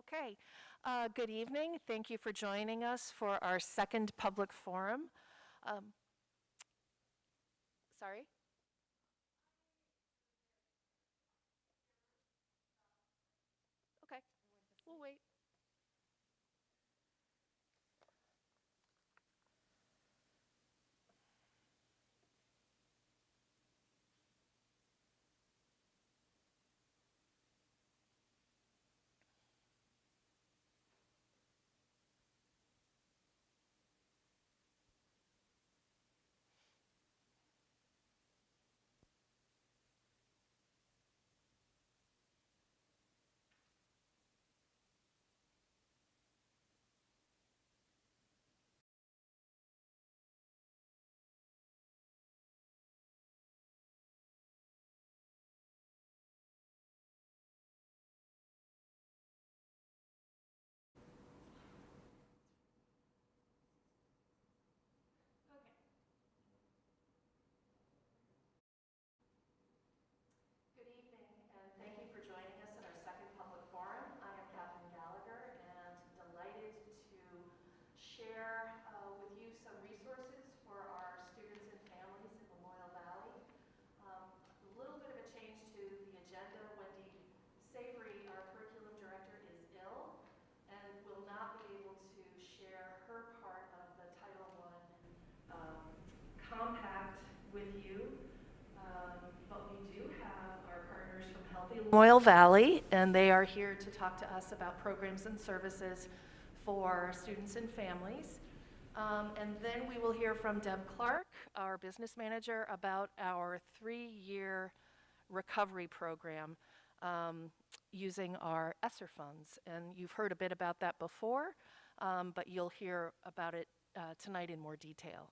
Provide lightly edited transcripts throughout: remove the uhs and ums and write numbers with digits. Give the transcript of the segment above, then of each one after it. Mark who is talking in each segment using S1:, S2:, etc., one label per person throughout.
S1: Okay, good evening. Thank you for joining us for our second public forum. Um, Sorry? Okay, we'll wait. Good evening, and thank you for joining us in our second public forum. I am Catherine Gallagher, and delighted to share with you some resources for our students and families in Lamoille Valley. A little bit of a change to the agenda. Wendy Savery, our curriculum director, is ill and will not be able to share her part of the Title I compact with you. But we do have our partners from Healthy Lamoille Valley, and they are here to talk to us about programs and services for students and families. And then we will hear from Deb Clark, our business manager, about our 3-year recovery program using our ESSER funds. And you've heard a bit about that before, but you'll hear about it tonight in more detail.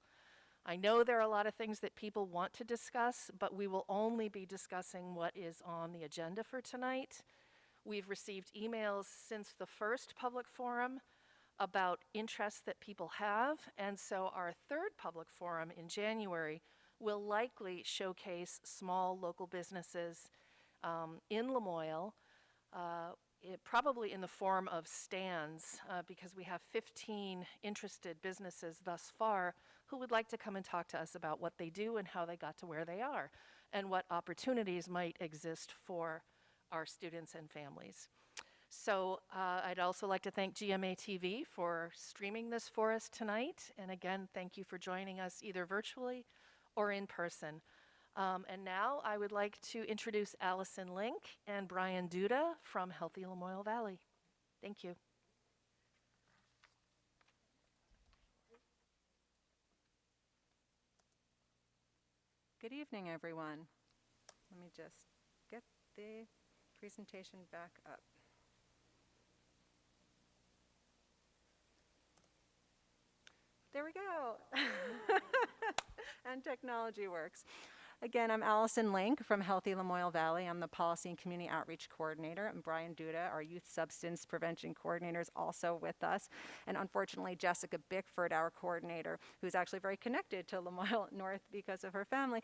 S1: I know there are a lot of things that people want to discuss, but we will only be discussing what is on the agenda for tonight. We've received emails since the first public forum about interests that people have, and so our third public forum in January will likely showcase small local businesses in Lamoille, probably in the form of stands, because we have 15 interested businesses thus far who would like to come and talk to us about what they do and how they got to where they are, and what opportunities might exist for our students and families. So I'd also like to thank GMA-TV for streaming this for us tonight, and again, thank you for joining us either virtually or in person. And now I would like to introduce Allison Link and Brian Duda from Healthy Lamoille Valley. Thank you.
S2: Good evening, everyone. Let me just get the presentation back up. There we go. And technology works. Again, I'm Allison Link from Healthy Lamoille Valley. I'm the Policy and Community Outreach Coordinator, and Brian Duda, our Youth Substance Prevention Coordinator, is also with us. And unfortunately, Jessica Bickford, our coordinator, who's actually very connected to Lamoille North because of her family,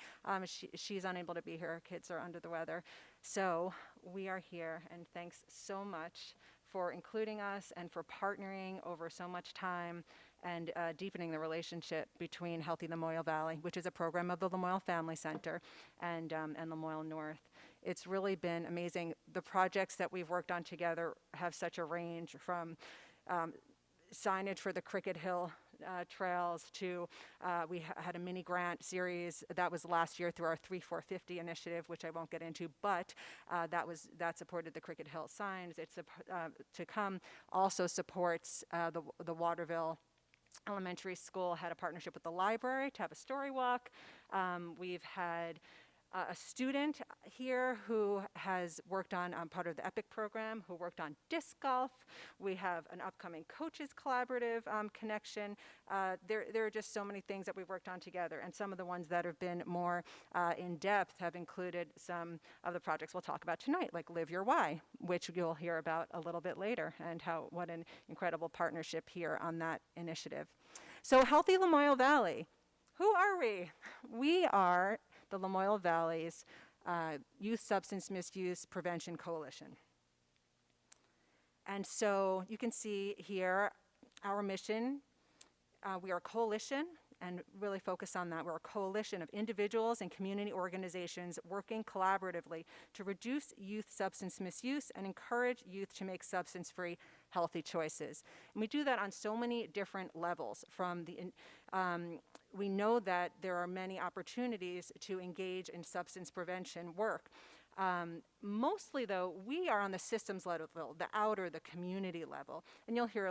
S2: she's unable to be here. Her kids are under the weather. So we are here, and thanks so much for including us and for partnering over so much time and deepening the relationship between Healthy Lamoille Valley, which is a program of the Lamoille Family Center, and Lamoille North. It's really been amazing. The projects that we've worked on together have such a range from signage for the Cricket Hill trails to we had a mini grant series that was last year through our 3450 initiative, which I won't get into, but that supported the Cricket Hill signs. It's to come also supports the Waterville Elementary School had a partnership with the library to have a story walk. We've had a student here who has worked on part of the EPIC program, who worked on disc golf. We have an upcoming coaches collaborative connection. There are just so many things that we've worked on together, and some of the ones that have been more in depth have included some of the projects we'll talk about tonight, like Live Your Why, which you'll hear about a little bit later, and what an incredible partnership here on that initiative. So Healthy Lamoille Valley, who are we? We are the Lamoille Valley's Youth Substance Misuse Prevention Coalition. And so you can see here our mission. We are a coalition, and really focus on that. We're a coalition of individuals and community organizations working collaboratively to reduce youth substance misuse and encourage youth to make substance-free, healthy choices. And we do that on so many different levels. We know that there are many opportunities to engage in substance prevention work. Mostly, though, we are on the systems level, the outer, the community level, and you'll hear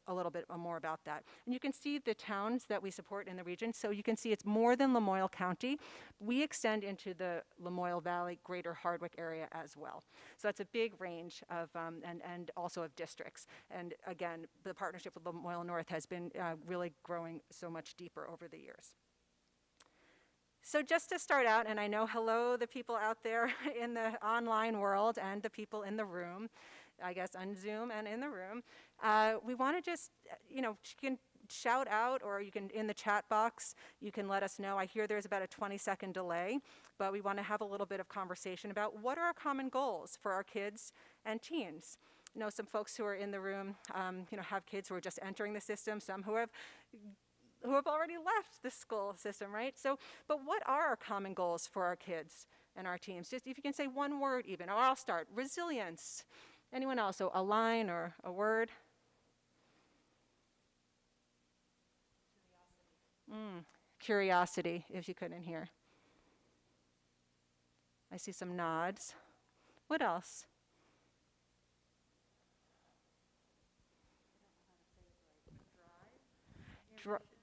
S2: a little bit more about that. And you can see the towns that we support in the region, so you can see it's more than Lamoille County. We extend into the Lamoille Valley, Greater Hardwick area as well. So that's a big range of, and also of districts. And again, the partnership with Lamoille North has been really growing so much deeper over the years. So just to start out, and I know hello the people out there in the online world and the people in the room, I guess on Zoom and in the room, we want to just, you can shout out, or you can, in the chat box, you can let us know. I hear there's about a 20-second delay, but we want to have a little bit of conversation about what are our common goals for our kids and teens. You know, some folks who are in the room, have kids who are just entering the system, some who have already left the school system, right? So, but what are our common goals for our kids and our teams? Just if you can say one word even, or I'll start. Resilience. Anyone else? So a line or a word? Curiosity, if you couldn't hear. I see some nods. What else?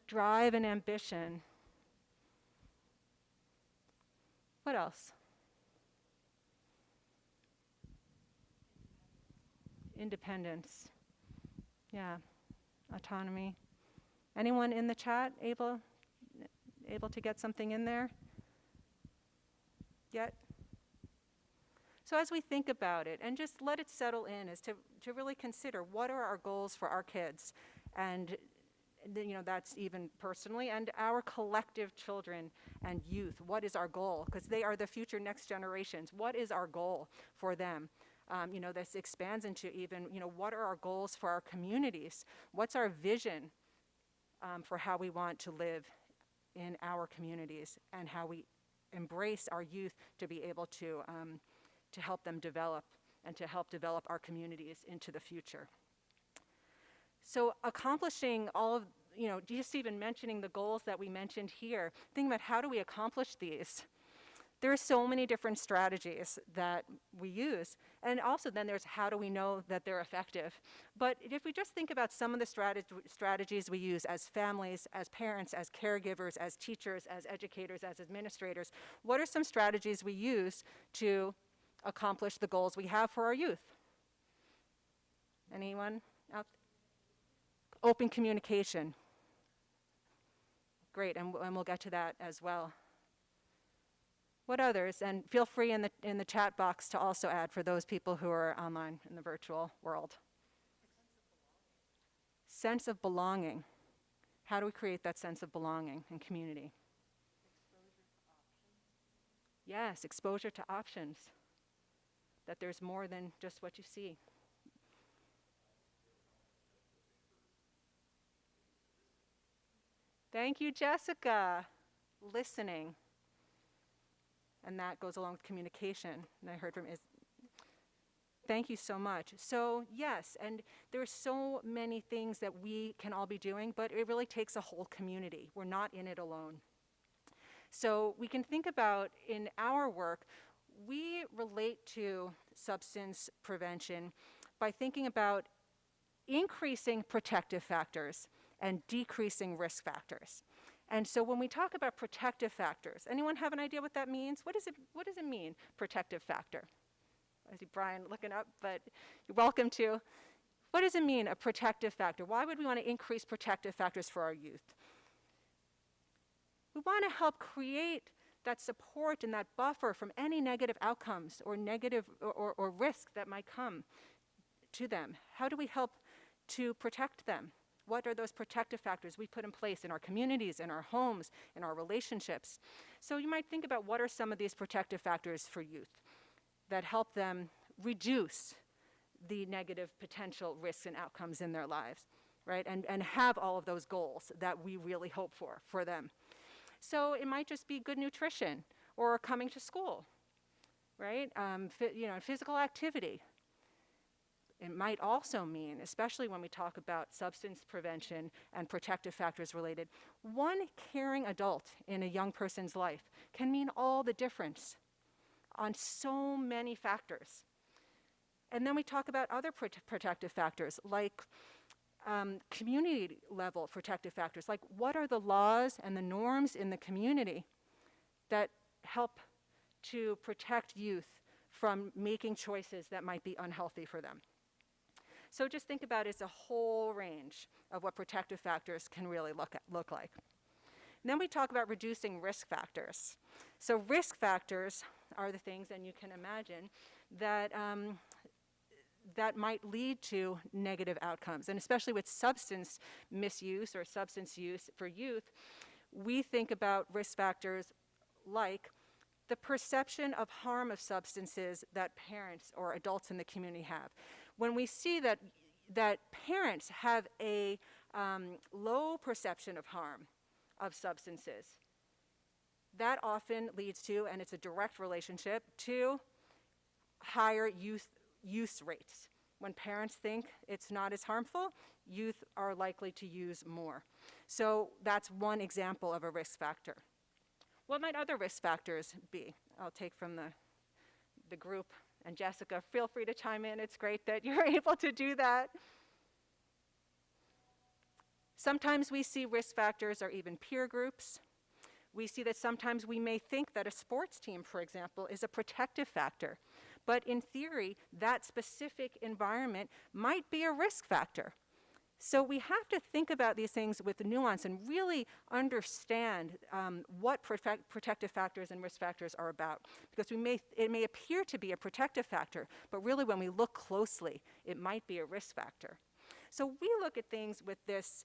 S2: Drive and ambition. What else? Independence. Yeah. Autonomy. Anyone in the chat able to get something in there yet? So as we think about it, and just let it settle in, is to really consider what are our goals for our kids, and that's even personally, and our collective children and youth. What is our goal? Because they are the future next generations. What is our goal for them? This expands into even, what are our goals for our communities? What's our vision for how we want to live in our communities, and how we embrace our youth to be able to help them develop and to help develop our communities into the future. So accomplishing all of, just even mentioning the goals that we mentioned here, think about how do we accomplish these? There are so many different strategies that we use. And also then there's how do we know that they're effective? But if we just think about some of the strategies we use as families, as parents, as caregivers, as teachers, as educators, as administrators, what are some strategies we use to accomplish the goals we have for our youth? Anyone out there? Open communication. Great, and we'll get to that as well. What others? And feel free in the chat box to also add for those people who are online in the virtual world. Sense of belonging. How do we create that sense of belonging and community? Yes, exposure to options. That there's more than just what you see. Thank you, Jessica. Listening. And that goes along with communication. And I heard from thank you so much. So yes, and there's so many things that we can all be doing, but it really takes a whole community. We're not in it alone. So we can think about in our work, we relate to substance prevention by thinking about increasing protective factors and decreasing risk factors. And so when we talk about protective factors, anyone have an idea what that means? What does it mean, protective factor? I see Brian looking up, but you're welcome to. What does it mean, a protective factor? Why would we want to increase protective factors for our youth? We want to help create that support and that buffer from any negative outcomes or negative or risk that might come to them. How do we help to protect them? What are those protective factors we put in place in our communities, in our homes, in our relationships? So you might think about what are some of these protective factors for youth that help them reduce the negative potential risks and outcomes in their lives, right? And have all of those goals that we really hope for them. So it might just be good nutrition or coming to school, right? Physical activity. It might also mean, especially when we talk about substance prevention and protective factors related, one caring adult in a young person's life can mean all the difference on so many factors. And then we talk about other protective factors like community level protective factors, like what are the laws and the norms in the community that help to protect youth from making choices that might be unhealthy for them. So just think about it's a whole range of what protective factors can really look like. And then we talk about reducing risk factors. So risk factors are the things, and you can imagine, that that might lead to negative outcomes. And especially with substance misuse or substance use for youth, we think about risk factors like the perception of harm of substances that parents or adults in the community have. When we see that parents have a low perception of harm of substances, that often leads to, and it's a direct relationship, to higher youth use rates. When parents think it's not as harmful, youth are likely to use more. So that's one example of a risk factor. What might other risk factors be? I'll take from the group. And Jessica, feel free to chime in. It's great that you're able to do that. Sometimes we see risk factors or even peer groups. We see that sometimes we may think that a sports team, for example, is a protective factor. But in theory, that specific environment might be a risk factor. So we have to think about these things with nuance and really understand what protective factors and risk factors are about. Because it may appear to be a protective factor, but really when we look closely, it might be a risk factor. So we look at things with this,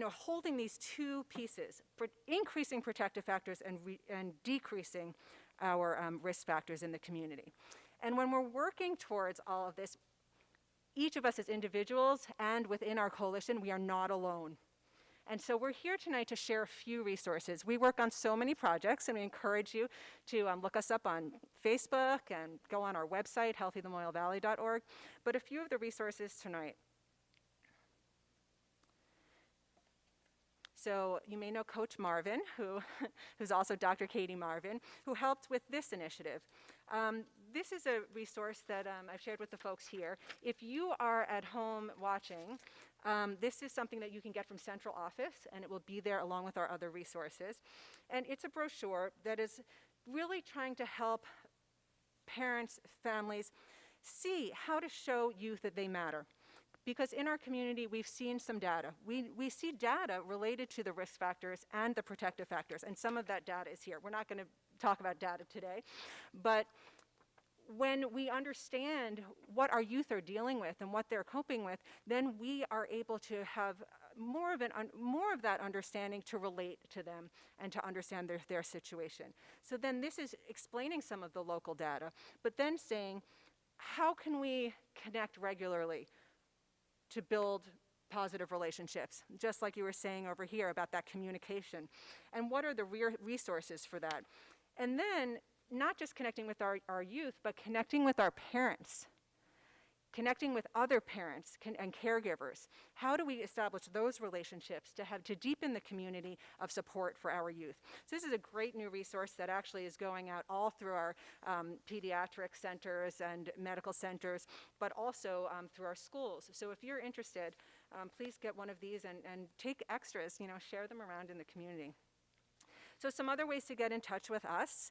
S2: holding these two pieces, increasing protective factors and decreasing our risk factors in the community. And when we're working towards all of this, each of us as individuals and within our coalition, we are not alone. And so we're here tonight to share a few resources. We work on so many projects, and we encourage you to look us up on Facebook and go on our website, healthylamoillevalley.org. But a few of the resources tonight. So you may know Coach Marvin, who's also Dr. Katie Marvin, who helped with this initiative. This is a resource that I've shared with the folks here. If you are at home watching, this is something that you can get from central office, and it will be there along with our other resources. And it's a brochure that is really trying to help parents, families, see how to show youth that they matter. Because in our community, we've seen some data. We see data related to the risk factors and the protective factors, and some of that data is here. We're not going to talk about data today, but when we understand what our youth are dealing with and what they're coping with, then we are able to have more of that understanding to relate to them and to understand their situation. So then this is explaining some of the local data, but then saying, how can we connect regularly to build positive relationships, just like you were saying over here about that communication. And what are the resources for that? And then not just connecting with our youth, but connecting with our parents, connecting with other parents and caregivers. How do we establish those relationships to deepen the community of support for our youth? So this is a great new resource that actually is going out all through our pediatric centers and medical centers, but also through our schools. So if you're interested, please get one of these and take extras, share them around in the community. So some other ways to get in touch with us.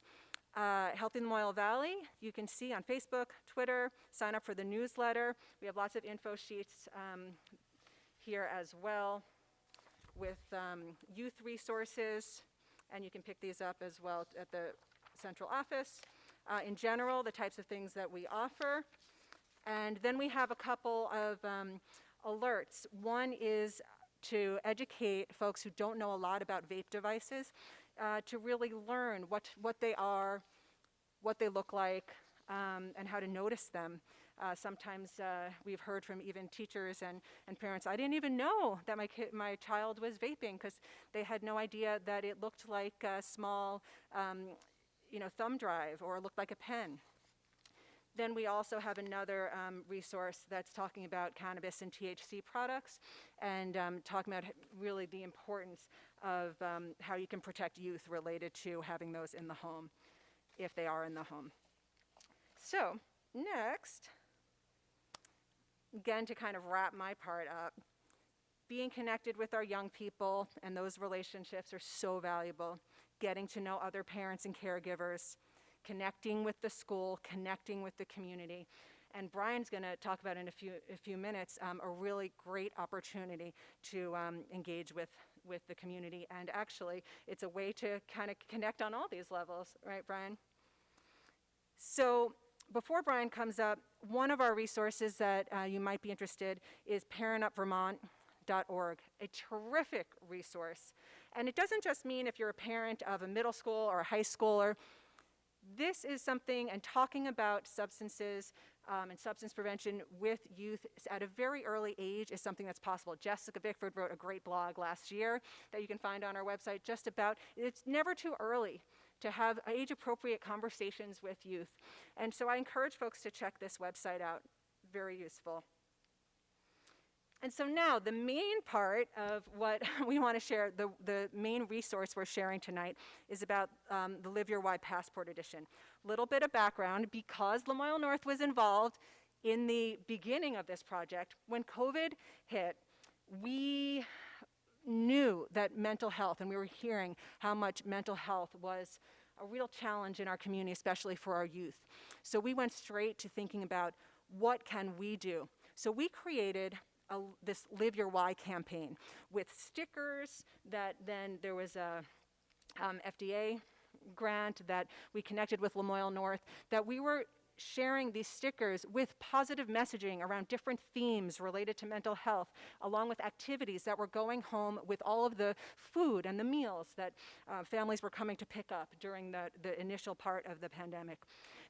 S2: Healthy Lamoille Valley, you can see on Facebook, Twitter, sign up for the newsletter. We have lots of info sheets here as well with youth resources, and you can pick these up as well at the central office. In general, the types of things that we offer. And then we have a couple of alerts. One is to educate folks who don't know a lot about vape devices, to really learn what they are, what they look like, and how to notice them Sometimes we've heard from even teachers and parents, I didn't even know that my child was vaping because they had no idea that it looked like a small thumb drive or looked like a pen. Then we also have another resource that's talking about cannabis and THC products and talking about really the importance of how you can protect youth related to having those in the home, if they are in the home. So next, again, to kind of wrap my part up, being connected with our young people and those relationships are so valuable. Getting to know other parents and caregivers, connecting with the school, connecting with the community. And Brian's going to talk about in a few minutes a really great opportunity to engage with the community. And actually, it's a way to kind of connect on all these levels, right, Brian? So before Brian comes up, one of our resources that you might be interested is parentupvermont.org, a terrific resource. And it doesn't just mean if you're a parent of a middle school or a high schooler. This is something, and talking about substances and substance prevention with youth at a very early age is something that's possible. Jessica Bickford wrote a great blog last year that you can find on our website just about, it's never too early to have age-appropriate conversations with youth. And so I encourage folks to check this website out, very useful. And so now the main part of what we want to share, the main resource we're sharing tonight is about the Live Your Why Passport Edition. Little bit of background, because Lamoille North was involved in the beginning of this project, when COVID hit, we knew that mental health, and we were hearing how much mental health was a real challenge in our community, especially for our youth. So we went straight to thinking about what can we do. So we created this Live Your Why campaign with stickers that then there was a FDA grant that we connected with Lamoille North, that we were sharing these stickers with positive messaging around different themes related to mental health, along with activities that were going home with all of the food and the meals that families were coming to pick up during the initial part of the pandemic.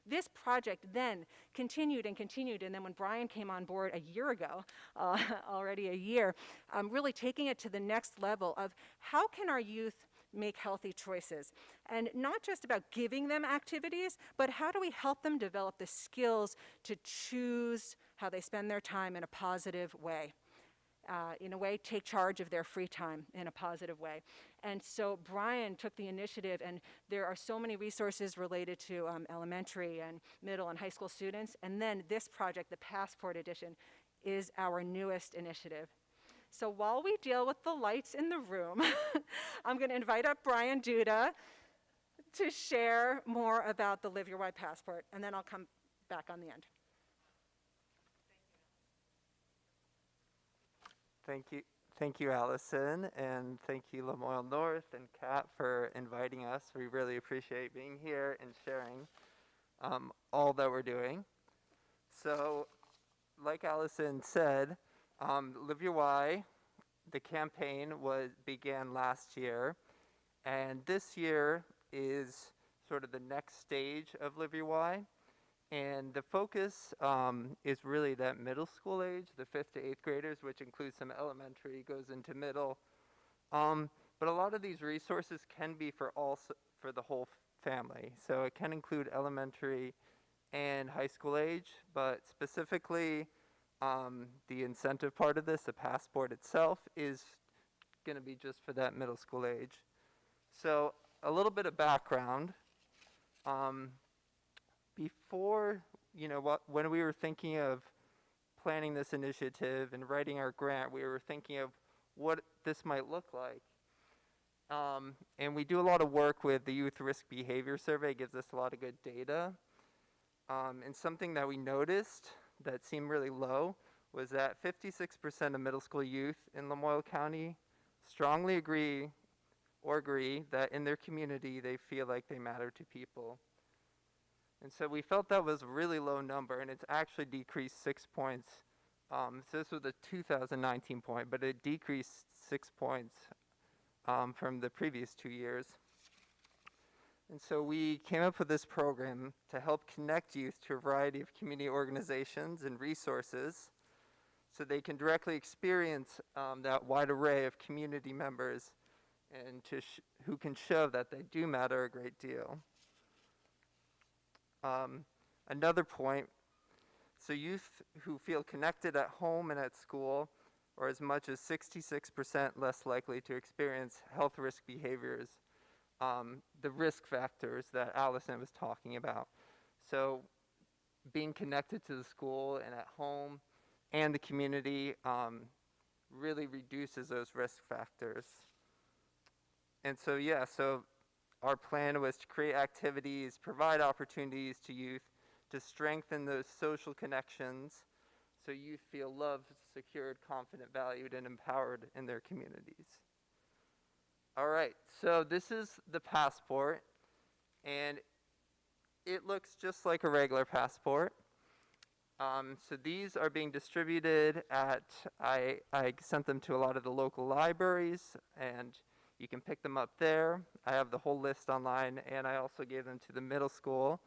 S2: This project then continued and continued, and then when Brian came on board a year ago, already a year, really taking it to the next level of how can our youth make healthy choices? And not just about giving them activities, but how do we help them develop the skills to choose how they spend their time in a positive way? In a way, take charge of their free time in a positive way. And so Brian took the initiative, and there are so many resources related to elementary and middle and high school students. And then this project, the Passport Edition, is our newest initiative. So while we deal with the lights in the room, I'm going to invite up Brian Duda to share more about the Live Your Why Passport, and then I'll come back on the end.
S3: Thank you, Allison, and thank you, Lamoille North and Kat, for inviting us. We really appreciate being here and sharing all that we're doing. So, like Allison said, Live Your Why, the campaign began last year, and this year is sort of the next stage of Live Your Why. And the focus is really that middle school age, the 5th to 8th graders, which includes some elementary, goes into middle. But a lot of these resources can be for the whole family. So it can include elementary and high school age, but specifically the incentive part of this, the passport itself, is going to be just for that middle school age. So a little bit of background. Before, when we were thinking of planning this initiative and writing our grant, we were thinking of what this might look like. And we do a lot of work with the Youth Risk Behavior Survey. It gives us a lot of good data. And something that we noticed that seemed really low was that 56% of middle school youth in Lamoille County strongly agree that in their community they feel like they matter to people. And so we felt that was a really low number, and it's actually decreased 6 points. So this was a 2019 point, but it decreased 6 points from the previous 2 years. And so we came up with this program to help connect youth to a variety of community organizations and resources so they can directly experience that wide array of community members and who can show that they do matter a great deal. Another point, so youth who feel connected at home and at school are as much as 66% less likely to experience health risk behaviors, the risk factors that Allison was talking about. So being connected to the school and at home and the community really reduces those risk factors. And so, yeah, so our plan was to create activities, provide opportunities to youth to strengthen those social connections so youth feel loved, secured, confident, valued, and empowered in their communities. All right, so this is the passport, and it looks just like a regular passport. So these are being distributed at, I sent them to a lot of the local libraries, and you can pick them up there. I have the whole list online, and I also gave them to the middle school,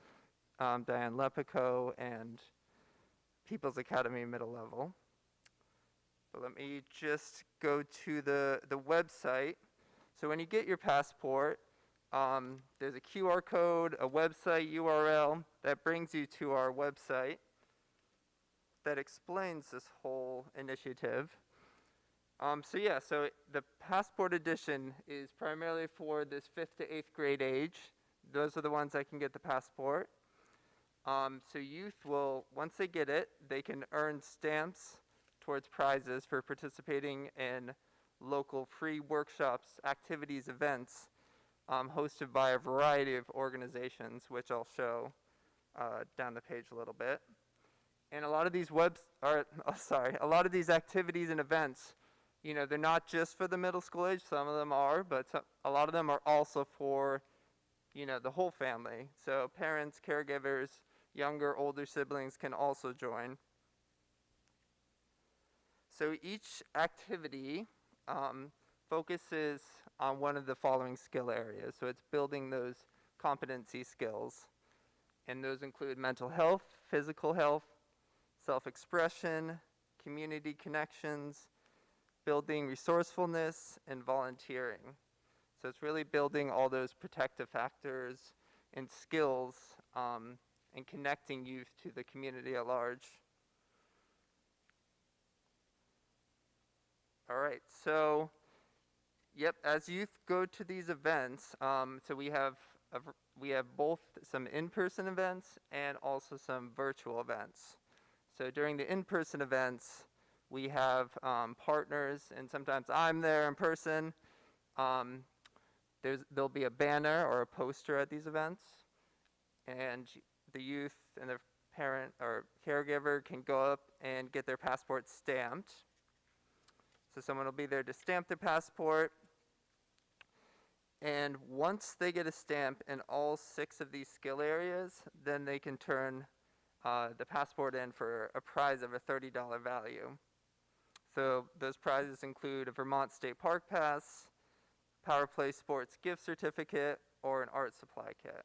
S3: Diane Lepico, and People's Academy middle level. But let me just go to the website. So when you get your passport, there's a QR code, a website URL that brings you to our website that explains this whole initiative. So the Passport Edition is primarily for this 5th to 8th grade age. Those are the ones that can get the passport. So youth will, once they get it, they can earn stamps towards prizes for participating in local free workshops, activities, events hosted by a variety of organizations, which I'll show down the page a little bit. And a lot of these a lot of these activities and events, you know, they're not just for the middle school age. Some of them are, but a lot of them are also for, you know, the whole family. So parents, caregivers, younger, older siblings can also join. So each activity focuses on one of the following skill areas. So it's building those competency skills. And those include mental health, physical health, self-expression, community connections, building resourcefulness, and volunteering. So it's really building all those protective factors and skills and connecting youth to the community at large. All right, so, yep, as youth go to these events, so we have both some in-person events and also some virtual events. So during the in-person events, we have partners, and sometimes I'm there in person. There'll be a banner or a poster at these events, and the youth and their parent or caregiver can go up and get their passport stamped. So someone will be there to stamp their passport. And once they get a stamp in all 6 of these skill areas, then they can turn the passport in for a prize of a $30 value. So those prizes include a Vermont State Park Pass, Power Play Sports gift certificate, or an art supply kit.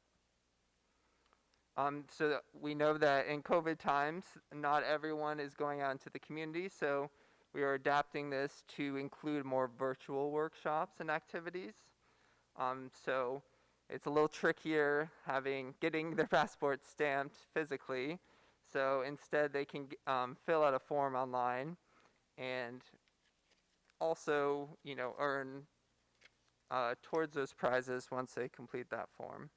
S3: So we know that in COVID times, not everyone is going out into the community, so we are adapting this to include more virtual workshops and activities. So it's a little trickier getting their passport stamped physically. So instead they can fill out a form online and also, you know, earn towards those prizes once they complete that form.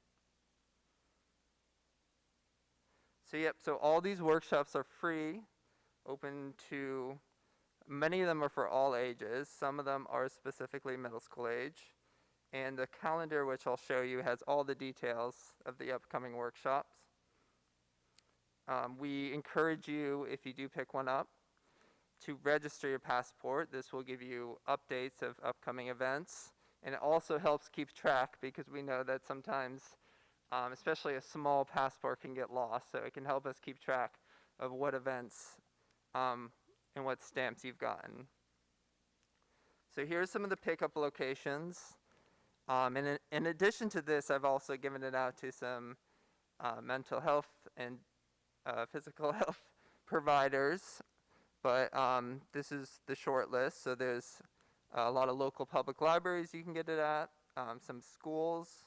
S3: So yep, so all these workshops are free, open to, many of them are for all ages. Some of them are specifically middle school age. And the calendar, which I'll show you, has all the details of the upcoming workshops. We encourage you, if you do pick one up, to register your passport. This will give you updates of upcoming events. And it also helps keep track because we know that sometimes, especially a small passport can get lost. So it can help us keep track of what events and what stamps you've gotten. So here's some of the pickup locations. And in addition to this, I've also given it out to some mental health and physical health providers, but this is the short list. So there's a lot of local public libraries you can get it at, some schools.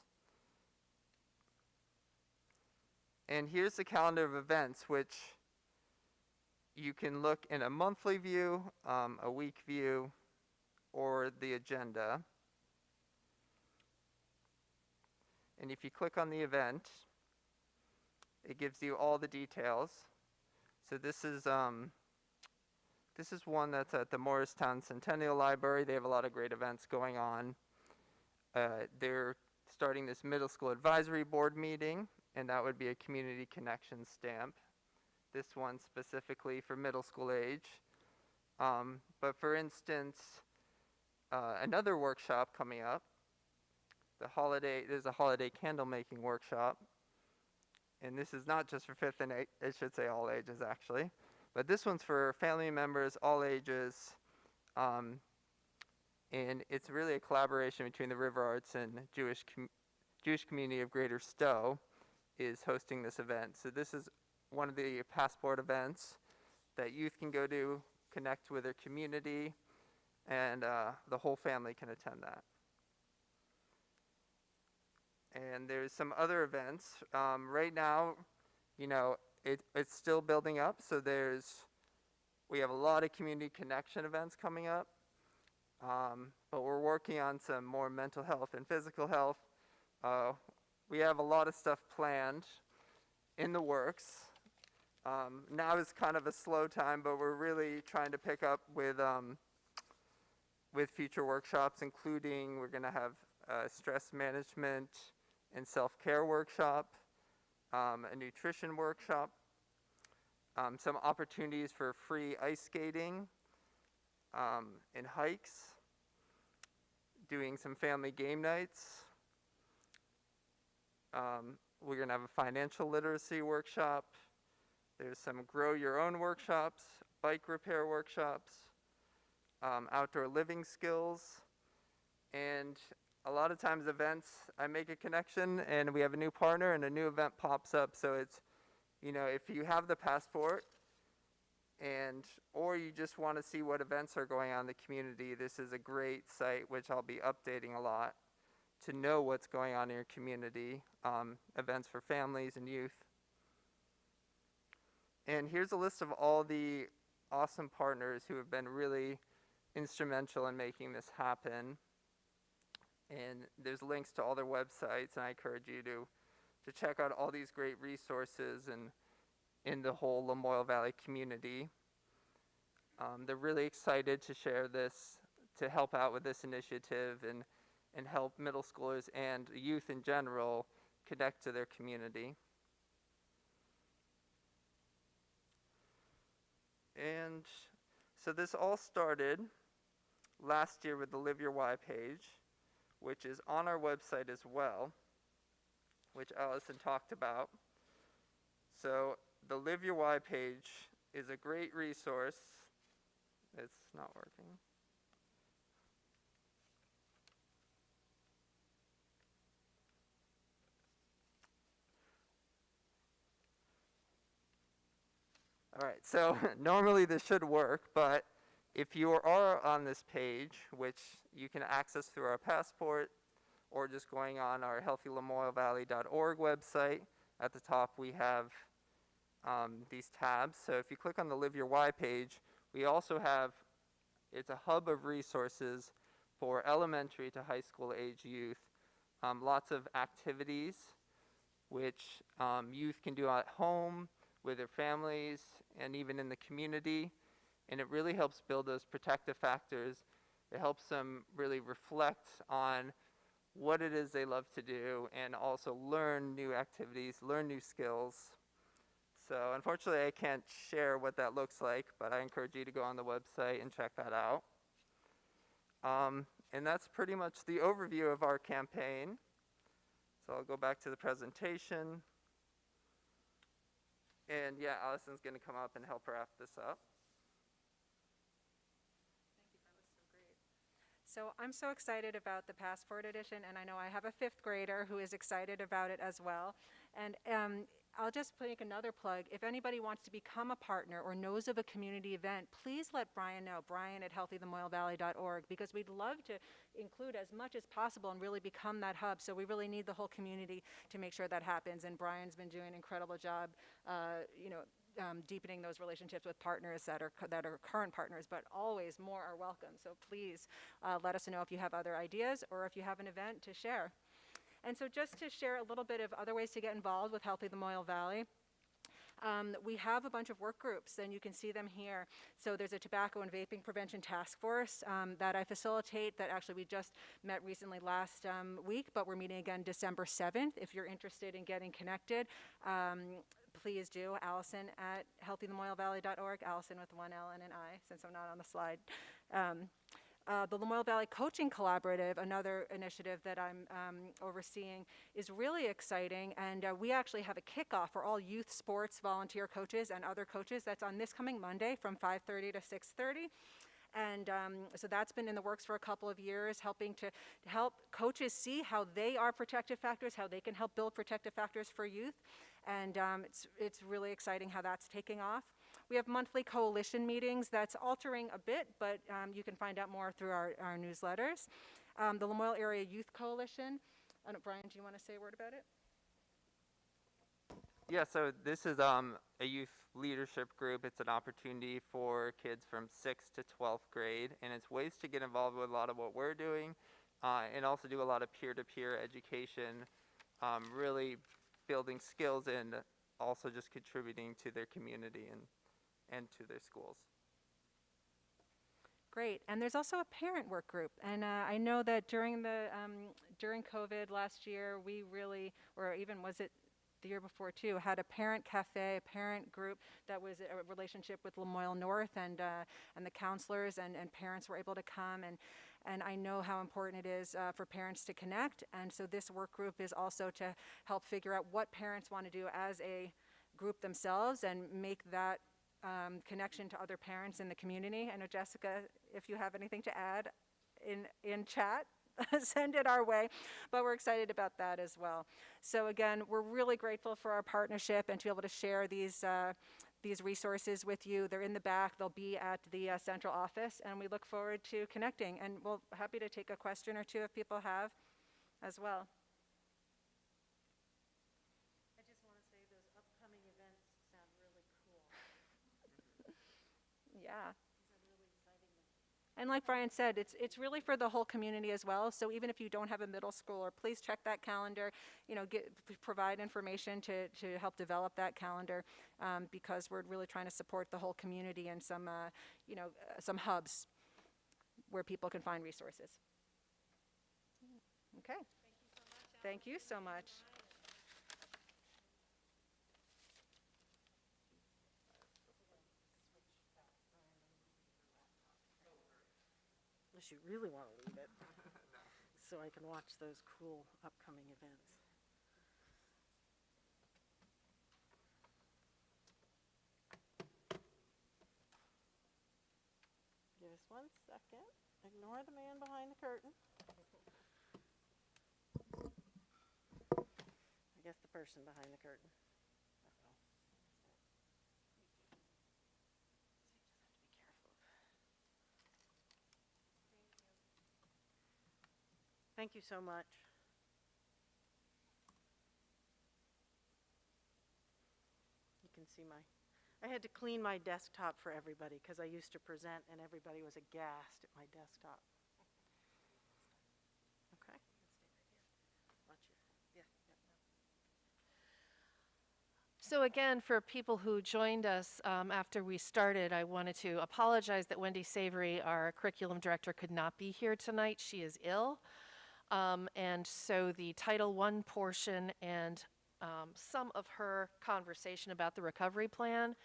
S3: And here's the calendar of events, which you can look in a monthly view, a week view, or the agenda. And if you click on the event, it gives you all the details. So this is one that's at the Morristown Centennial Library. They have a lot of great events going on. They're starting this middle school advisory board meeting, and that would be a community connection stamp. This one specifically for middle school age. But for instance, another workshop coming up, there's a holiday candle making workshop. And this is not just for 5th and 8th, it should say all ages actually. But this one's for family members, all ages. And it's really a collaboration between the River Arts and Jewish community of Greater Stowe is hosting this event. So this is one of the passport events that youth can go to, connect with their community, and the whole family can attend that. And there's some other events. Right now, you know, it's still building up, so we have a lot of community connection events coming up. But we're working on some more mental health and physical health. We have a lot of stuff planned in the works. Now is kind of a slow time, but we're really trying to pick up with future workshops, including we're going to have stress management and self-care workshop, a nutrition workshop, some opportunities for free ice skating and hikes, doing some family game nights. We're going to have a financial literacy workshop. There's some grow your own workshops, bike repair workshops, outdoor living skills, and a lot of times events, I make a connection and we have a new partner and a new event pops up. So it's, you know, if you have the passport or you just want to see what events are going on in the community, this is a great site which I'll be updating a lot to know what's going on in your community, events for families and youth. And here's a list of all the awesome partners who have been really instrumental in making this happen. And there's links to all their websites, and I encourage you to check out all these great resources and in the whole Lamoille Valley community. They're really excited to share this, to help out with this initiative and help middle schoolers and youth in general connect to their community. And so this all started last year with the Live Your Why page, which is on our website as well, which Allison talked about. So the Live Your Why page is a great resource. It's not working. All right, so normally this should work, but if you are on this page, which you can access through our passport or just going on our healthylamoillevalley.org website, at the top we have these tabs. So if you click on the Live Your Why page, we also have, it's a hub of resources for elementary to high school age youth. Lots of activities which youth can do at home with their families and even in the community. And it really helps build those protective factors. It helps them really reflect on what it is they love to do and also learn new activities, learn new skills. So unfortunately I can't share what that looks like, but I encourage you to go on the website and check that out. And that's pretty much the overview of our campaign. So I'll go back to the presentation. And yeah, Allison's going to come up and help wrap this up.
S2: So I'm so excited about the Passport Edition, and I know I have a 5th grader who is excited about it as well. And I'll just make another plug. If anybody wants to become a partner or knows of a community event, please let Brian know, brian@healthylamoillevalley.org, because we'd love to include as much as possible and really become that hub. So we really need the whole community to make sure that happens. And Brian's been doing an incredible job, deepening those relationships with partners that are current partners, but always more are welcome. So please let us know if you have other ideas or if you have an event to share. And so just to share a little bit of other ways to get involved with Healthy Lamoille Valley, we have a bunch of work groups, and you can see them here. So there's a tobacco and vaping prevention task force that I facilitate, that actually we just met recently last week, but we're meeting again December 7th. If you're interested in getting connected, please do. Allison at healthylamoillevalley.org, Allison with one L and an I, since I'm not on the slide. The Lamoille Valley Coaching Collaborative, another initiative that I'm overseeing, is really exciting, and we actually have a kickoff for all youth sports volunteer coaches and other coaches. That's on this coming Monday from 5:30 to 6:30. And so that's been in the works for a couple of years, helping to help coaches see how they are protective factors, how they can help build protective factors for youth. And it's really exciting how that's taking off. We have monthly coalition meetings. That's altering a bit, but you can find out more through our newsletters. The Lamoille Area Youth Coalition. Brian, do you want to say a word about it?
S3: Yeah, so this is a youth leadership group. It's an opportunity for kids from 6th to 12th grade, and it's ways to get involved with a lot of what we're doing, and also do a lot of peer-to-peer education, really building skills and also just contributing to their community and to their schools.
S2: Great, and there's also a parent work group, and I know that during COVID last year, we really, or even was it the year before too, had a parent cafe, a parent group that was a relationship with Lamoille North, and the counselors and parents were able to come, and I know how important it is for parents to connect, and so this work group is also to help figure out what parents want to do as a group themselves and make that connection to other parents in the community. I know, Jessica, if you have anything to add in chat, send it our way, but we're excited about that as well. So again, we're really grateful for our partnership and to be able to share these resources with you. They're in the back. They'll be at the central office, and we look forward to connecting. And we're happy to take a question or two if people have as well.
S4: I just want to say those upcoming events sound really cool.
S2: Yeah.
S4: These are really exciting.
S2: And like Brian said, it's really for the whole community as well. So even if you don't have a middle schooler, please check that calendar. Provide information to help develop that calendar, because we're really trying to support the whole community and some hubs where people can find resources. Okay. Thank you so much.
S4: Unless you really want to leave it, so I can watch those cool upcoming events. Give us 1 second. Ignore the man behind the curtain. I guess the person behind the curtain. Thank you so much. You can see I had to clean my desktop for everybody because I used to present and everybody was aghast at my desktop. Okay.
S5: So again, for people who joined us after we started, I wanted to apologize that Wendy Savery, our curriculum director, could not be here tonight. She is ill. And so the Title I portion and some of her conversation about the recovery plan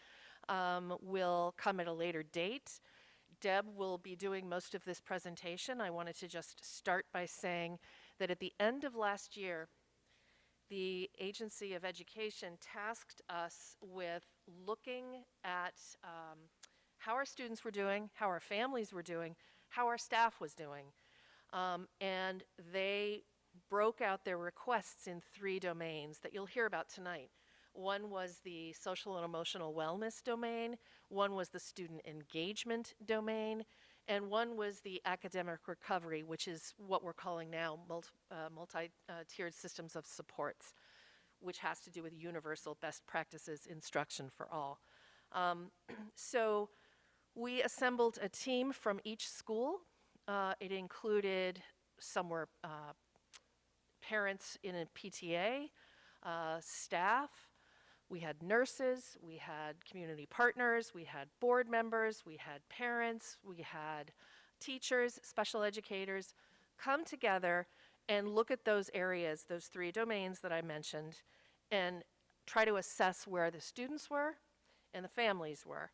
S5: will come at a later date. Deb will be doing most of this presentation. I wanted to just start by saying that at the end of last year, the Agency of Education tasked us with looking at how our students were doing, how our families were doing, how our staff was doing. And they broke out their requests in 3 domains that you'll hear about tonight. One was the social and emotional wellness domain, one was the student engagement domain, and one was the academic recovery, which is what we're calling now multi-tiered systems of supports, which has to do with universal best practices instruction for all. So we assembled a team from each school. It included some were parents in a PTA, staff, we had nurses, we had community partners, we had board members, we had parents, we had teachers, special educators come together and look at those areas, those 3 domains that I mentioned, and try to assess where the students were and the families were.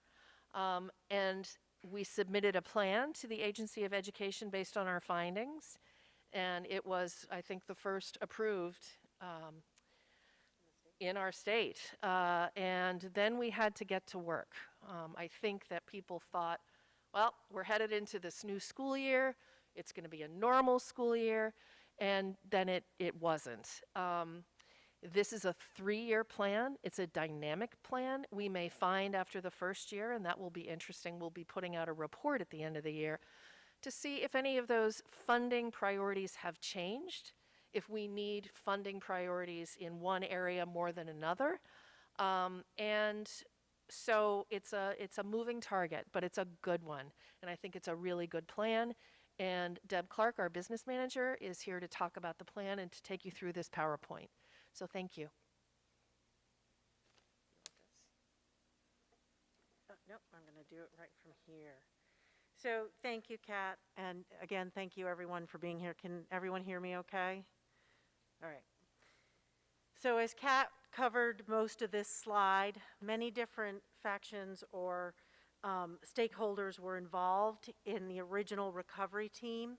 S5: And we submitted a plan to the Agency of Education based on our findings, and it was, I think, the first approved in our state. And then we had to get to work. I think that people thought, well, we're headed into this new school year, it's going to be a normal school year, and then it wasn't. This is a 3-year plan. It's a dynamic plan. We may find after the first year, and that will be interesting, we'll be putting out a report at the end of the year to see if any of those funding priorities have changed, if we need funding priorities in one area more than another. And so it's a moving target, but it's a good one. And I think it's a really good plan. And Deb Clark, our business manager, is here to talk about the plan and to take you through this PowerPoint. So thank you.
S4: Nope, I'm going to do it right from here. So thank you, Kat, and again, thank you everyone for being here. Can everyone hear me okay? All right. So as Kat covered most of this slide, many different factions or stakeholders were involved in the original recovery team.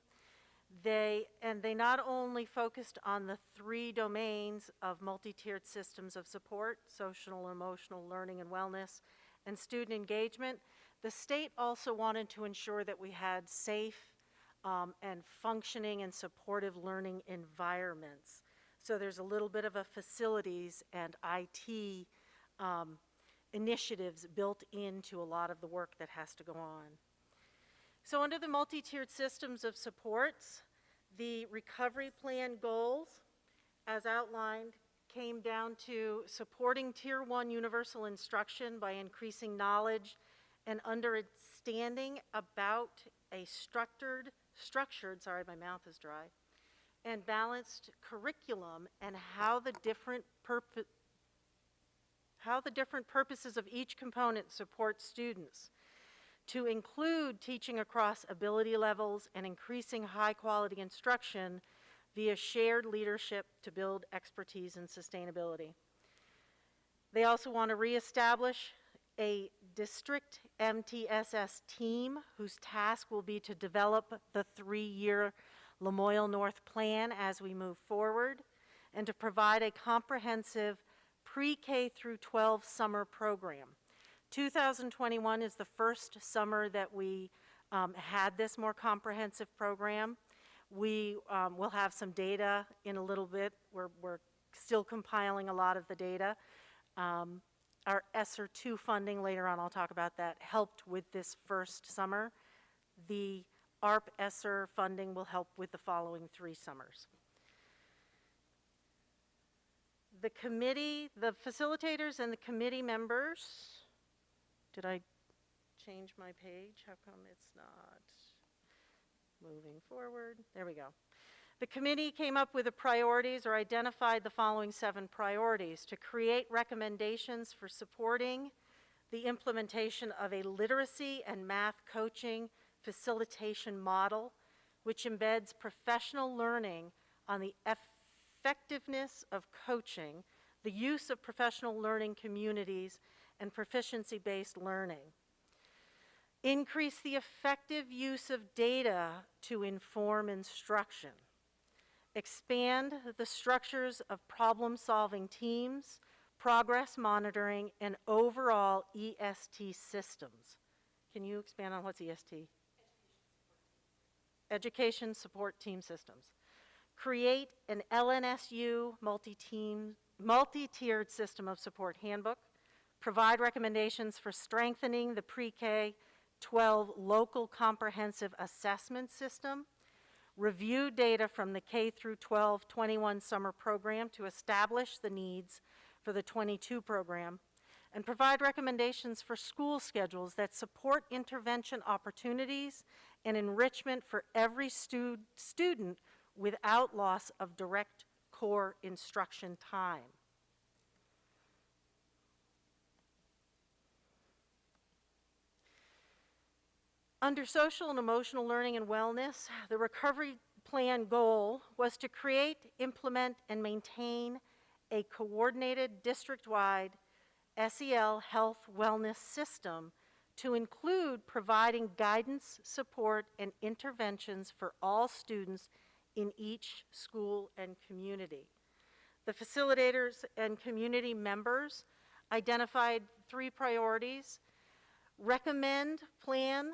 S4: They not only focused on the 3 domains of multi-tiered systems of support, social and emotional learning and wellness, and student engagement. The state also wanted to ensure that we had safe and functioning and supportive learning environments. So there's a little bit of a facilities and IT initiatives built into a lot of the work that has to go on. So under the multi-tiered systems of supports, the recovery plan goals, as outlined, came down to supporting Tier 1 universal instruction by increasing knowledge and understanding about a structured, sorry, my mouth is dry, and balanced curriculum and how the different purposes of each component support students, to include teaching across ability levels and increasing high quality instruction via shared leadership to build expertise and sustainability. They also want to reestablish a district MTSS team whose task will be to develop the 3-year Lamoille North plan as we move forward, and to provide a comprehensive pre-K through 12 summer program. 2021 is the first summer that we had this more comprehensive program. We will have some data in a little bit. We're still compiling a lot of the data. Our ESSER 2 funding, later on I'll talk about that, helped with this first summer. The ARP ESSER funding will help with the following 3 summers. The committee, the facilitators and the committee members, did I change my page? How come it's not moving forward? There we go. The committee came up with the priorities, or identified the following 7 priorities: to create recommendations for supporting the implementation of a literacy and math coaching facilitation model, which embeds professional learning on the effectiveness of coaching, the use of professional learning communities, and proficiency-based learning. Increase the effective use of data to inform instruction. Expand the structures of problem-solving teams, progress monitoring, and overall EST systems. Can you expand on what's EST? education support team systems. Create an LNSU multi-tiered system of support handbook. Provide recommendations for strengthening the pre-K 12 local comprehensive assessment system. Review data from the K through 12 21 summer program to establish the needs for the 22 program. And provide recommendations for school schedules that support intervention opportunities and enrichment for every student without loss of direct core instruction time. Under social and emotional learning and wellness, the recovery plan goal was to create, implement, and maintain a coordinated district-wide SEL health wellness system to include providing guidance, support, and interventions for all students in each school and community. The facilitators and community members identified 3 priorities: recommend plan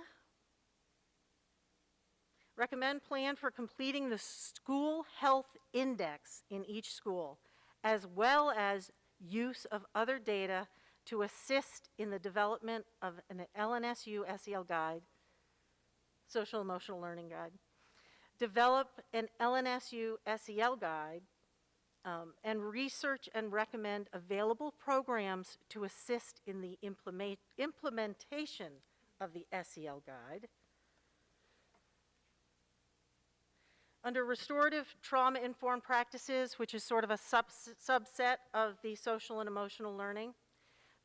S4: for completing the school health index in each school, as well as use of other data to assist in the development of an LNSU SEL guide, social emotional learning guide. Develop an LNSU SEL guide and research and recommend available programs to assist in the implementation of the SEL guide. Under Restorative Trauma-Informed Practices, which is sort of a subset of the social and emotional learning,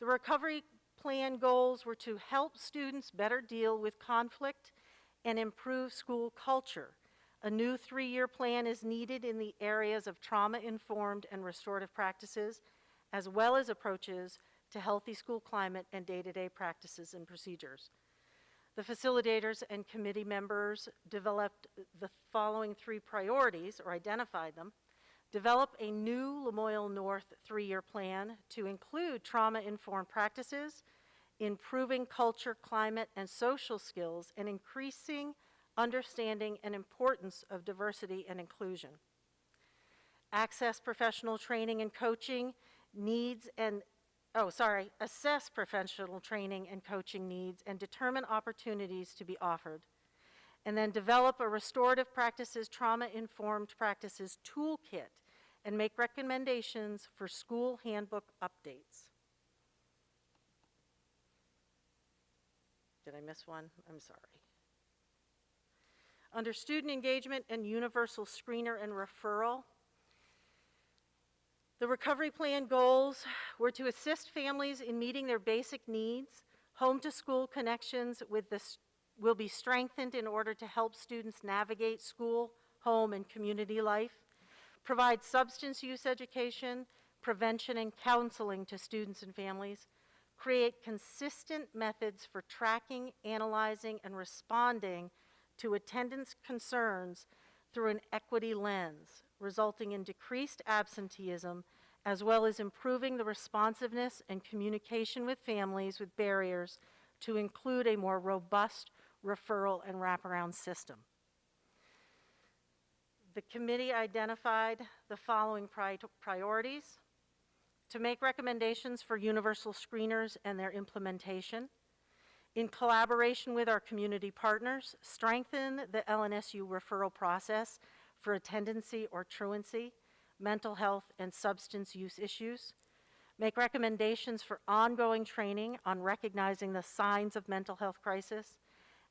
S4: the recovery plan goals were to help students better deal with conflict and improve school culture. A new 3-year plan is needed in the areas of trauma-informed and restorative practices, as well as approaches to healthy school climate and day-to-day practices and procedures. The facilitators and committee members developed the following 3 priorities, or identified them. Develop a new Lamoille North 3-year plan to include trauma-informed practices, improving culture, climate, and social skills, and increasing understanding and importance of diversity and inclusion. Access professional training and coaching needs and assess professional training and coaching needs and determine opportunities to be offered. And then develop a restorative practices, trauma-informed practices toolkit and make recommendations for school handbook updates. Did I miss one? I'm sorry. Under student engagement and universal screener and referral, the recovery plan goals were to assist families in meeting their basic needs. Home-to-school connections will be strengthened in order to help students navigate school, home, and community life. Provide substance use education, prevention, and counseling to students and families. Create consistent methods for tracking, analyzing, and responding to attendance concerns through an equity lens, resulting in decreased absenteeism, as well as improving the responsiveness and communication with families with barriers to include a more robust referral and wraparound system. The committee identified the following priorities: to make recommendations for universal screeners and their implementation. In collaboration with our community partners, strengthen the LNSU referral process for attendancy or truancy, mental health, and substance use issues. Make recommendations for ongoing training on recognizing the signs of mental health crisis,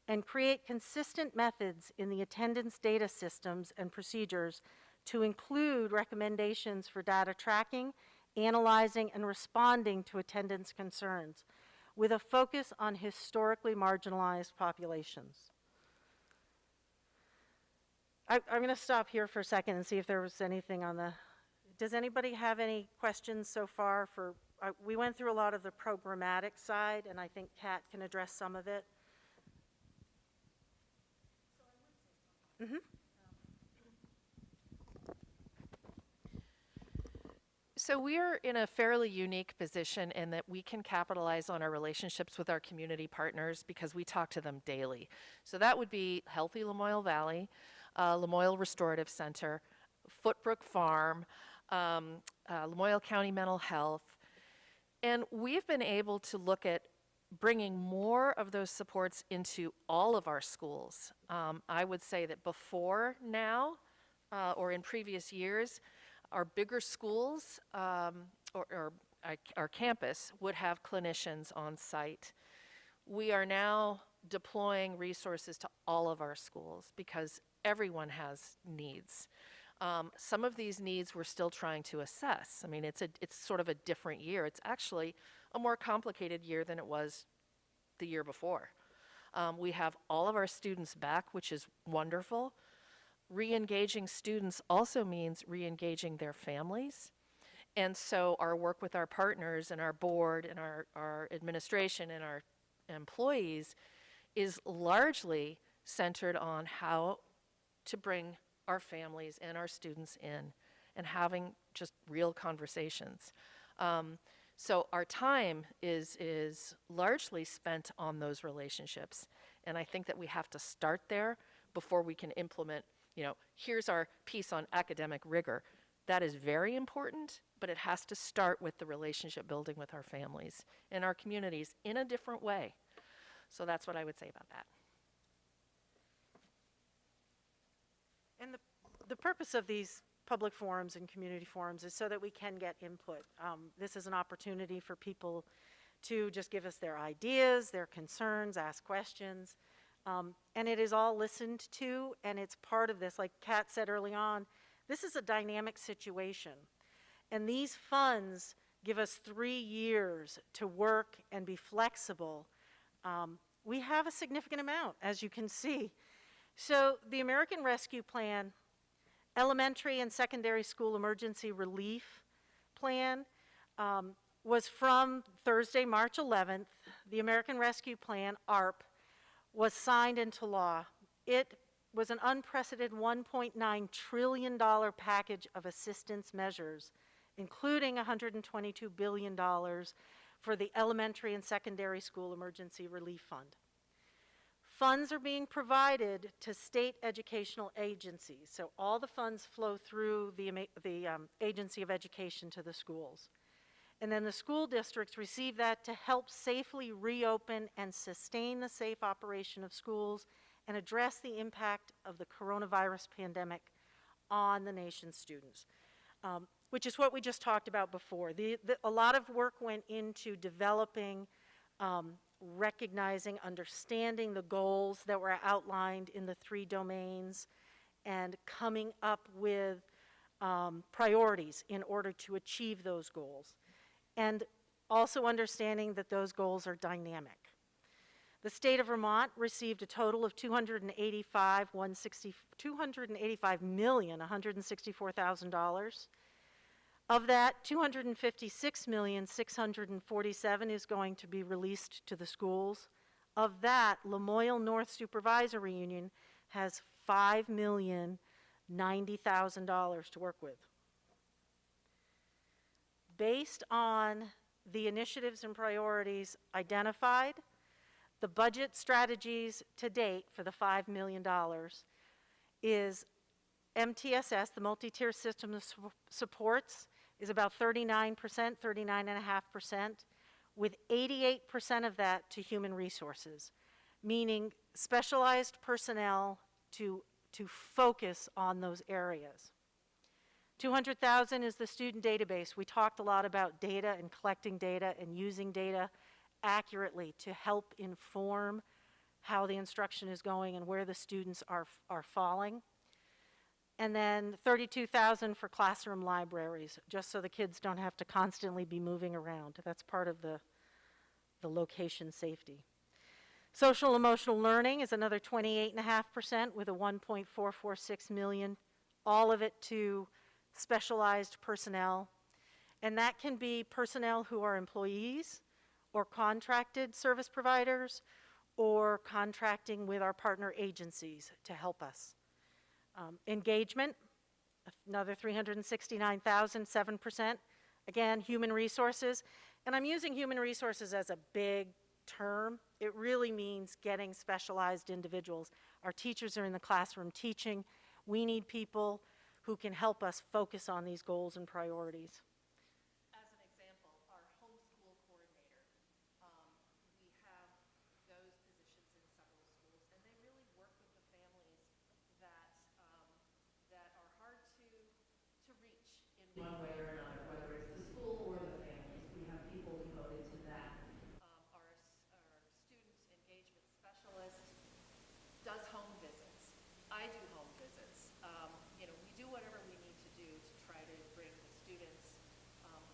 S4: and create consistent methods in the attendance data systems and procedures to include recommendations for data tracking, analyzing, and responding to attendance concerns, with a focus on historically marginalized populations. I'm going to stop here for a second and see if there was anything on the, does anybody have any questions so far for, we went through a lot of the programmatic side, and I think Kat can address some of it.
S5: So we're in a fairly unique position in that we can capitalize on our relationships with our community partners because we talk to them daily. So that would be Healthy Lamoille Valley, Lamoille Restorative Center, Footbrook Farm, Lamoille County Mental Health. And we've been able to look at bringing more of those supports into all of our schools. I would say that before now, or in previous years, our bigger schools or our campus would have clinicians on site. We are now deploying resources to all of our schools because everyone has needs. Some of these needs we're still trying to assess. I mean, it's sort of a different year. It's actually a more complicated year than it was the year before. We have all of our students back, which is wonderful. Re-engaging students also means re-engaging their families. And so our work with our partners and our board and our administration and our employees is largely centered on how to bring our families and our students in and having just real conversations. So our time is largely spent on those relationships. And I think that we have to start there before we can implement, here's our piece on academic rigor. That is very important, but it has to start with the relationship building with our families and our communities in a different way. So that's what I would say about that.
S4: And the purpose of these public forums and community forums is so that we can get input. This is an opportunity for people to just give us their ideas, their concerns, ask questions. And it is all listened to, and it's part of this. Like Kat said early on, this is a dynamic situation. And these funds give us 3 years to work and be flexible. We have a significant amount, as you can see. So the American Rescue Plan, Elementary and Secondary School Emergency Relief Plan, was from Thursday, March 11th. The American Rescue Plan, ARP, was signed into law. It was an unprecedented $1.9 trillion package of assistance measures, including $122 billion for the Elementary and Secondary School Emergency Relief Fund. Funds are being provided to state educational agencies. So all the funds flow through the Agency of Education to the schools. And then the school districts receive that to help safely reopen and sustain the safe operation of schools and address the impact of the coronavirus pandemic on the nation's students, which is what we just talked about before. A lot of work went into developing, recognizing, understanding the goals that were outlined in the 3 domains and coming up with priorities in order to achieve those goals. And also understanding that those goals are dynamic. The state of Vermont received a total of $285,164,000. Of that, $256,647,000 is going to be released to the schools. Of that, Lamoille North Supervisory Union has $5,090,000 to work with. Based on the initiatives and priorities identified, the budget strategies to date for the $5 million is MTSS, the multi-tier system of supports, is about 39%, 39.5%, with 88% of that to human resources, meaning specialized personnel to focus on those areas. 200,000 is the student database. We talked a lot about data and collecting data and using data accurately to help inform how the instruction is going and where the students are falling. And then 32,000 for classroom libraries, just so the kids don't have to constantly be moving around. That's part of the location safety. Social emotional learning is another 28.5% with a $1.446 million, all of it to specialized personnel. And that can be personnel who are employees or contracted service providers or contracting with our partner agencies to help us. Engagement, another $369,000, 7%. Again, human resources, and I'm using human resources as a big term. It really means getting specialized individuals. Our teachers are in the classroom teaching. We need people who can help us focus on these goals and priorities.
S5: As an example, our homeschool coordinator, we have those positions in several schools, and they really work with the families that, that are hard to reach in one way or another, whether it's the school or the families. We have people devoted to that. Our student engagement specialist does home visits. I do home visits. You know, we do whatever we need to do to try to bring the students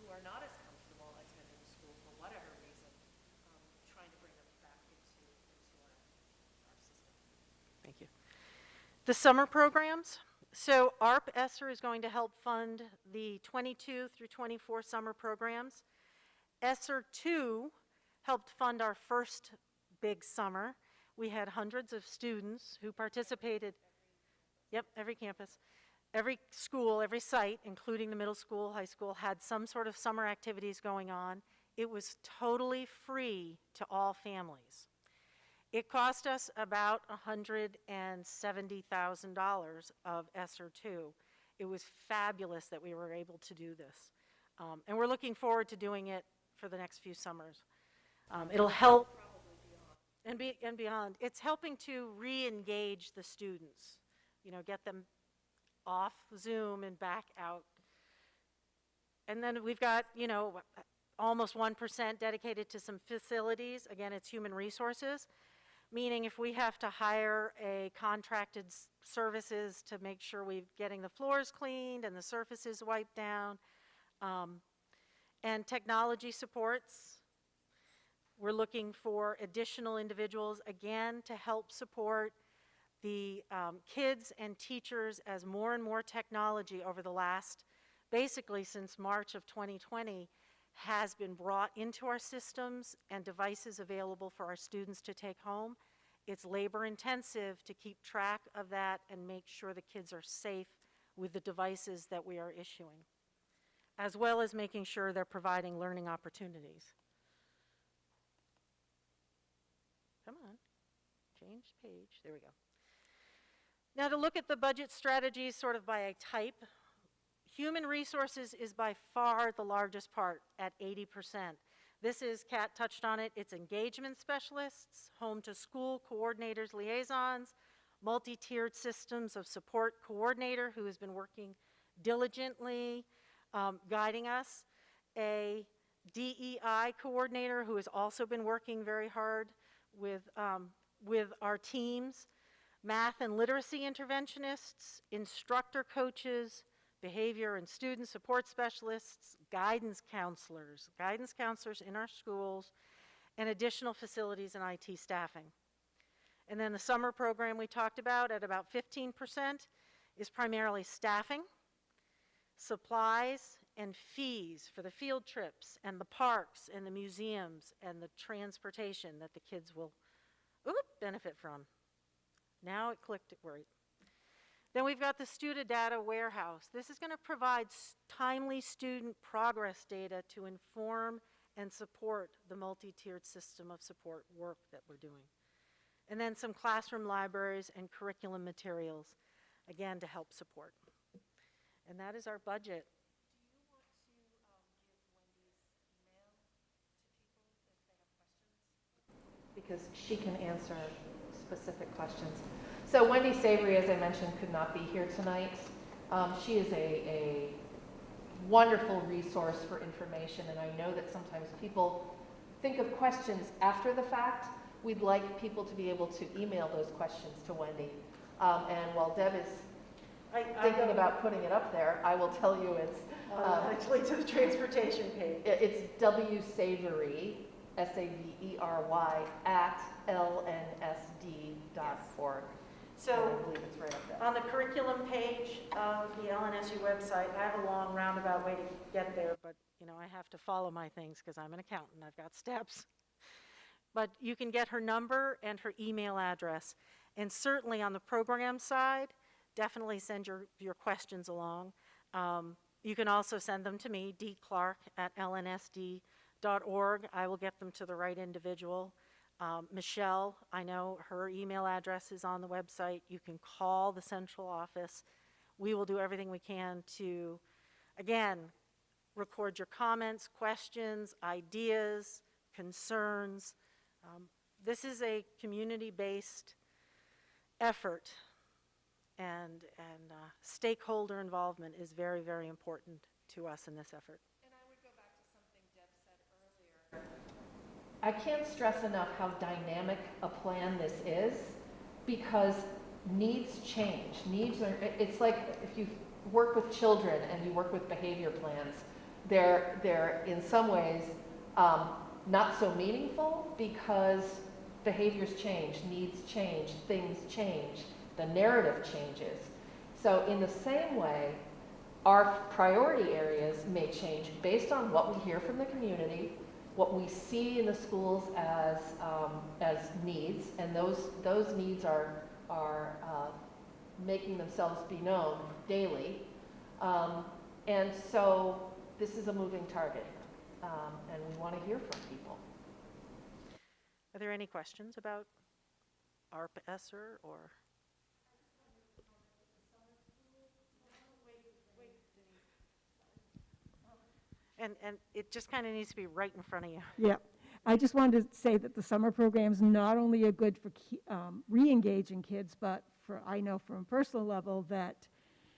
S5: who are not as comfortable attending school for whatever reason, trying to bring them back into our system.
S4: Thank you. The summer programs. So ARP ESSER is going to help fund the 22 through 24 summer programs. ESSER 2 helped fund our first big summer. We had hundreds of students who participated. Yep, every campus. Every school, every site, including the middle school, high school, had some sort of summer activities going on. It was totally free to all families. It cost us about $170,000 of ESSER 2. It was fabulous that we were able to do this. And we're looking forward to doing it for the next few summers. It'll help and beyond. It's helping to re-engage the students, you know, get them off Zoom and back out. And then we've got, you know, almost 1% dedicated to some facilities. Again, it's human resources, meaning if we have to hire a contracted services to make sure we're getting the floors cleaned and the surfaces wiped down, and technology supports. We're looking for additional individuals, again, to help support the kids and teachers as more and more technology over the last, basically since March of 2020, has been brought into our systems and devices available for our students to take home. It's labor intensive to keep track of that and make sure the kids are safe with the devices that we are issuing, as well as making sure they're providing learning opportunities. Come on, change page, there we go. Now to look at the budget strategies sort of by a type, human resources is by far the largest part at 80%. This is, Kat touched on it, it's engagement specialists, home to school coordinators, liaisons, multi-tiered systems of support coordinator who has been working diligently guiding us, a DEI coordinator who has also been working very hard with our teams, math and literacy interventionists, instructor coaches, behavior and student support specialists, guidance counselors in our schools, and additional facilities and IT staffing. And then the summer program we talked about at about 15% is primarily staffing, supplies, and fees for the field trips and the parks and the museums and the transportation that the kids will benefit from. Now it clicked, it worried. Then we've got the student data warehouse. This is going to provide timely student progress data to inform and support the multi-tiered system of support work that we're doing. And then some classroom libraries and curriculum materials, again, to help support. And that is our budget.
S5: Because she can answer specific questions. So Wendy Savery, as I mentioned, could not be here tonight. She is a wonderful resource for information, and I know that sometimes people think of questions after the fact. We'd like people to be able to email those questions to Wendy. And while Deb is thinking about putting it up there, I will tell you it's...
S4: actually to the transportation page.
S5: It's wsavery, S-A-V-E-R-Y, @lnsd.org.
S4: So
S5: I believe it's right up there.
S4: on the curriculum page of the LNSU website, I have a long roundabout way to get there, but you know, I have to follow my things because I'm an accountant. I've got steps. But you can get her number and her email address. And certainly on the program side, definitely send your questions along. You can also send them to me, dclark@lnsd.org. I will get them to the right individual. Michelle, I know her email address is on the website. You can call the central office. We will do everything we can to, again, record your comments, questions, ideas, concerns. This is a community-based effort, and stakeholder involvement is very, very important to us in this effort.
S5: And I would go back to something Deb said earlier.
S1: I can't stress enough how dynamic a plan this is, because needs change. Needs are, it's like if you work with children and you work with behavior plans, they're in some ways not so meaningful because behaviors change, needs change, things change, the narrative changes. So in the same way, our priority areas may change based on what we hear from the community, what we see in the schools as needs, and those needs are making themselves be known daily. And so this is a moving target, and we want to hear from people.
S4: Are there any questions about ARP ESSER or? And it just kind of needs to be right in front of you.
S6: Yeah, I just wanted to say that the summer programs not only are good for re-engaging kids, but for, I know from a personal level that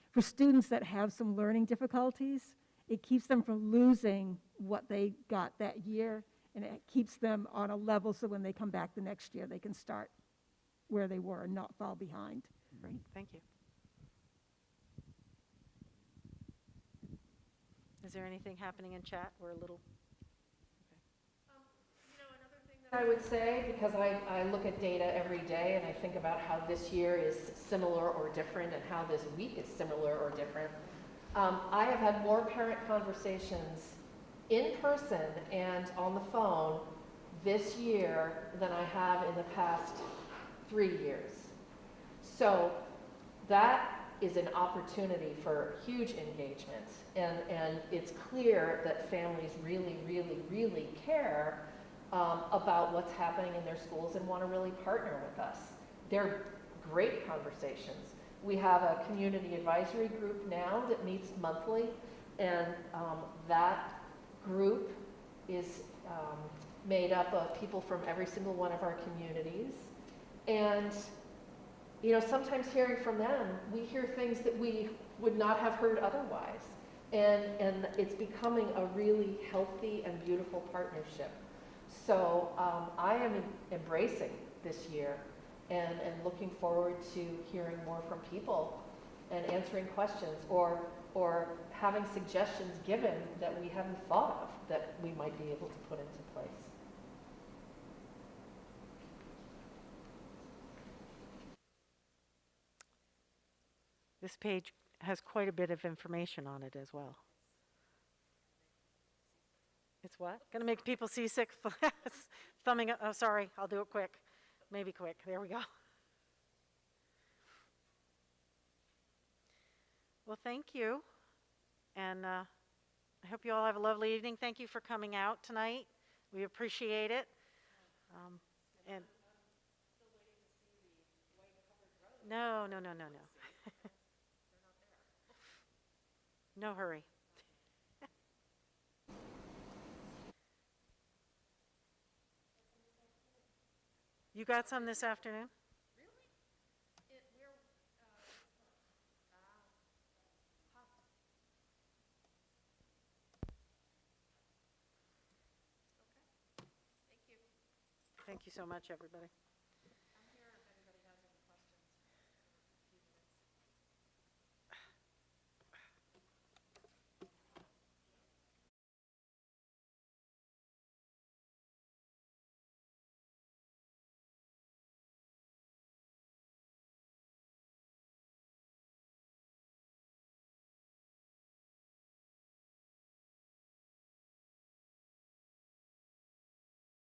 S6: for students that have some learning difficulties, it keeps them from losing what they got that year, and it keeps them on a level so when they come back the next year, they can start where they were and not fall behind.
S4: Great, thank you. Is there anything happening in chat? We're a little.
S1: I would say, because I look at data every day and I think about how this year is similar or different and how this week is similar or different, I have had more parent conversations in person and on the phone this year than I have in the past 3 years. So that is an opportunity for huge engagement, and it's clear that families really, really, really care about what's happening in their schools and want to really partner with us. They're great conversations. We have a community advisory group now that meets monthly, and that group is made up of people from every single one of our communities. And you know, sometimes hearing from them, we hear things that we would not have heard otherwise. And it's becoming a really healthy and beautiful partnership. So I am embracing this year and looking forward to hearing more from people and answering questions or having suggestions given that we haven't thought of that we might be able to put into place.
S4: This page has quite a bit of information on it as well. It's what? Going to make people seasick? Thumbing up. Oh, sorry. I'll do it quick. Maybe quick. There we go. Well, thank you. And I hope you all have a lovely evening. Thank you for coming out tonight. We appreciate it. And no. No hurry. You got some this afternoon? Thank you so much, everybody.